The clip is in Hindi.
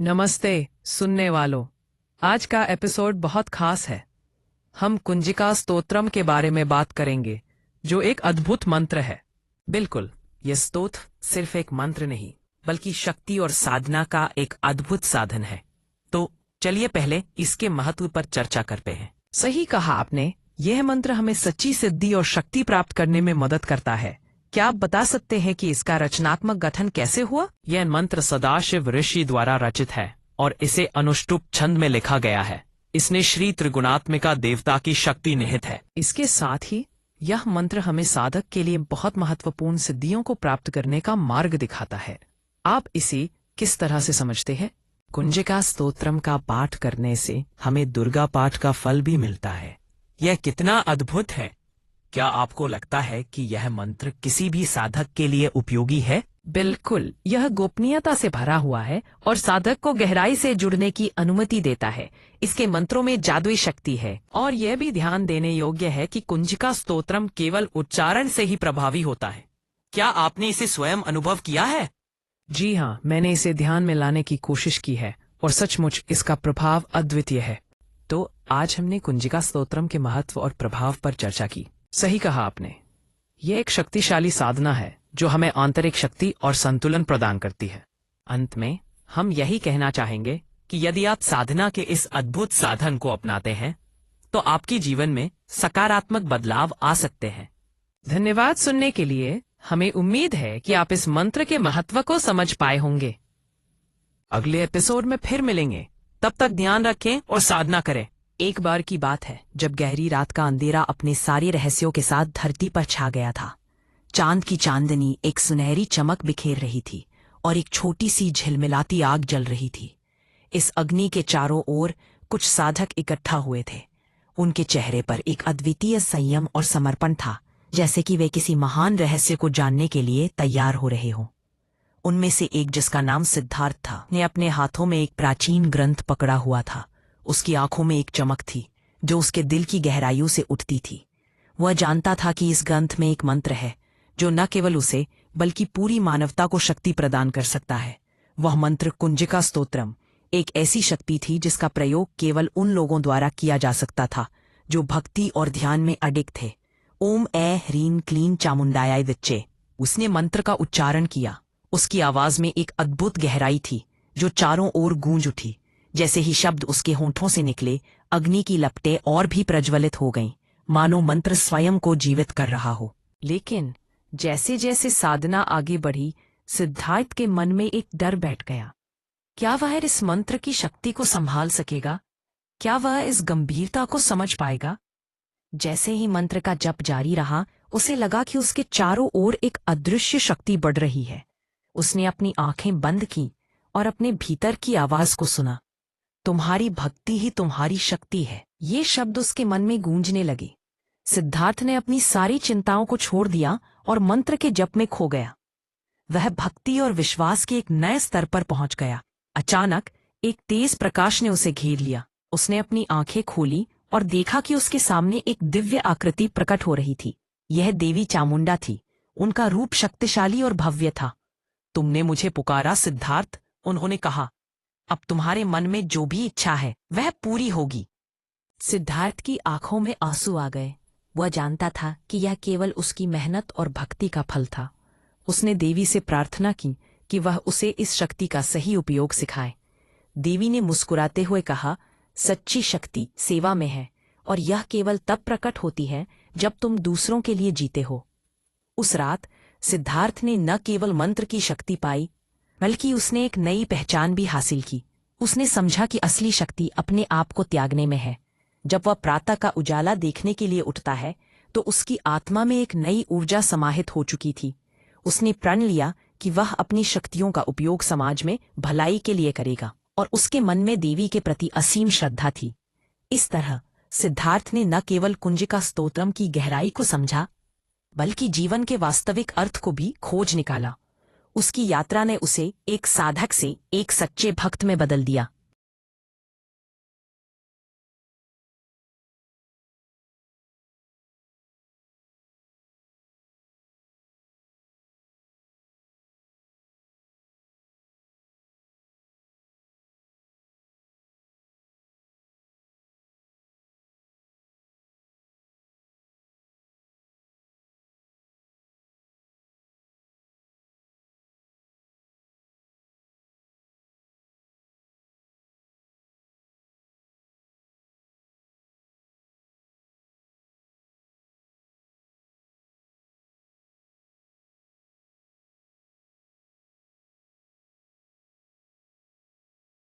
नमस्ते सुनने वालों। आज का एपिसोड बहुत खास है। हम कुंजिका स्तोत्रम के बारे में बात करेंगे, जो एक अद्भुत मंत्र है। बिल्कुल, यह स्तोत्र सिर्फ एक मंत्र नहीं, बल्कि शक्ति और साधना का एक अद्भुत साधन है। तो चलिए पहले इसके महत्व पर चर्चा करते हैं। सही कहा आपने। यह मंत्र हमें सच्ची सिद्धि और शक्ति प्राप्त करने में मदद करता है। क्या आप बता सकते हैं कि इसका रचनात्मक गठन कैसे हुआ? यह मंत्र सदाशिव ऋषि द्वारा रचित है और इसे अनुष्टुप छंद में लिखा गया है। इसने श्री त्रिगुणात्मिका देवता की शक्ति निहित है। इसके साथ ही यह मंत्र हमें साधक के लिए बहुत महत्वपूर्ण सिद्धियों को प्राप्त करने का मार्ग दिखाता है। आप इसे किस तरह से समझते हैं? कुंजिका स्तोत्रम का पाठ करने से हमें दुर्गा पाठ का फल भी मिलता है। यह कितना अद्भुत है! क्या आपको लगता है कि यह मंत्र किसी भी साधक के लिए उपयोगी है? बिल्कुल, यह गोपनीयता से भरा हुआ है और साधक को गहराई से जुड़ने की अनुमति देता है। इसके मंत्रों में जादुई शक्ति है और यह भी ध्यान देने योग्य है कि कुंजिका स्तोत्रम केवल उच्चारण से ही प्रभावी होता है। क्या आपने इसे स्वयं अनुभव किया है? जी हाँ, मैंने इसे ध्यान में लाने की कोशिश की है और सचमुच इसका प्रभाव अद्वितीय है। तो आज हमने कुंजिका स्तोत्रम के महत्व और प्रभाव पर चर्चा की। सही कहा आपने। यह एक शक्तिशाली साधना है जो हमें आंतरिक शक्ति और संतुलन प्रदान करती है। अंत में हम यही कहना चाहेंगे कि यदि आप साधना के इस अद्भुत साधन को अपनाते हैं तो आपके जीवन में सकारात्मक बदलाव आ सकते हैं। धन्यवाद सुनने के लिए। हमें उम्मीद है कि आप इस मंत्र के महत्व को समझ पाए होंगे। अगले एपिसोड में फिर मिलेंगे। तब तक ध्यान रखें और साधना करें। एक बार की बात है जब गहरी रात का अंधेरा अपने सारे रहस्यों के साथ धरती पर छा गया था। चांद की चांदनी एक सुनहरी चमक बिखेर रही थी और एक छोटी सी झिलमिलाती आग जल रही थी। इस अग्नि के चारों ओर कुछ साधक इकट्ठा हुए थे। उनके चेहरे पर एक अद्वितीय संयम और समर्पण था, जैसे कि वे किसी महान रहस्य को जानने के लिए तैयार हो रहे हों। उनमें से एक, जिसका नाम सिद्धार्थ था, ने अपने हाथों में एक प्राचीन ग्रंथ पकड़ा हुआ था। उसकी आंखों में एक चमक थी जो उसके दिल की गहराइयों से उठती थी। वह जानता था कि इस ग्रंथ में एक मंत्र है जो न केवल उसे बल्कि पूरी मानवता को शक्ति प्रदान कर सकता है। वह मंत्र कुंजिका स्तोत्रम एक ऐसी शक्ति थी जिसका प्रयोग केवल उन लोगों द्वारा किया जा सकता था जो भक्ति और ध्यान में अडिग थे। ओम ऐ ह्रीं क्लीं चामुंडायाय विच्चे। उसने मंत्र का उच्चारण किया। उसकी आवाज में एक अद्भुत गहराई थी जो चारों ओर गूंज उठी। जैसे ही शब्द उसके होंठों से निकले, अग्नि की लपटें और भी प्रज्वलित हो गईं, मानो मंत्र स्वयं को जीवित कर रहा हो। लेकिन जैसे जैसे साधना आगे बढ़ी, सिद्धार्थ के मन में एक डर बैठ गया। क्या वह इस मंत्र की शक्ति को संभाल सकेगा? क्या वह इस गंभीरता को समझ पाएगा? जैसे ही मंत्र का जप जारी रहा, उसे लगा कि उसके चारों ओर एक अदृश्य शक्ति बढ़ रही है। उसने अपनी आंखें बंद की और अपने भीतर की आवाज को सुना। तुम्हारी भक्ति ही तुम्हारी शक्ति है। ये शब्द उसके मन में गूंजने लगे। सिद्धार्थ ने अपनी सारी चिंताओं को छोड़ दिया और मंत्र के जप में खो गया। वह भक्ति और विश्वास के एक नए स्तर पर पहुंच गया। अचानक एक तेज प्रकाश ने उसे घेर लिया। उसने अपनी आंखें खोली और देखा कि उसके सामने एक दिव्य आकृति प्रकट हो रही थी। यह देवी चामुंडा थी। उनका रूप शक्तिशाली और भव्य था। तुमने मुझे पुकारा सिद्धार्थ, उन्होंने कहा। अब तुम्हारे मन में जो भी इच्छा है वह पूरी होगी। सिद्धार्थ की आंखों में आंसू आ गए। वह जानता था कि यह केवल उसकी मेहनत और भक्ति का फल था। उसने देवी से प्रार्थना की कि वह उसे इस शक्ति का सही उपयोग सिखाए। देवी ने मुस्कुराते हुए कहा, सच्ची शक्ति सेवा में है और यह केवल तब प्रकट होती है जब तुम दूसरों के लिए जीते हो। उस रात सिद्धार्थ ने न केवल मंत्र की शक्ति पाई, बल्कि उसने एक नई पहचान भी हासिल की। उसने समझा कि असली शक्ति अपने आप को त्यागने में है। जब वह प्रातः का उजाला देखने के लिए उठता है तो उसकी आत्मा में एक नई ऊर्जा समाहित हो चुकी थी। उसने प्रण लिया कि वह अपनी शक्तियों का उपयोग समाज में भलाई के लिए करेगा और उसके मन में देवी के प्रति असीम श्रद्धा थी। इस तरह सिद्धार्थ ने न केवल कुंजिका स्तोत्रम की गहराई को समझा, बल्कि जीवन के वास्तविक अर्थ को भी खोज निकाला। उसकी यात्रा ने उसे एक साधक से एक सच्चे भक्त में बदल दिया।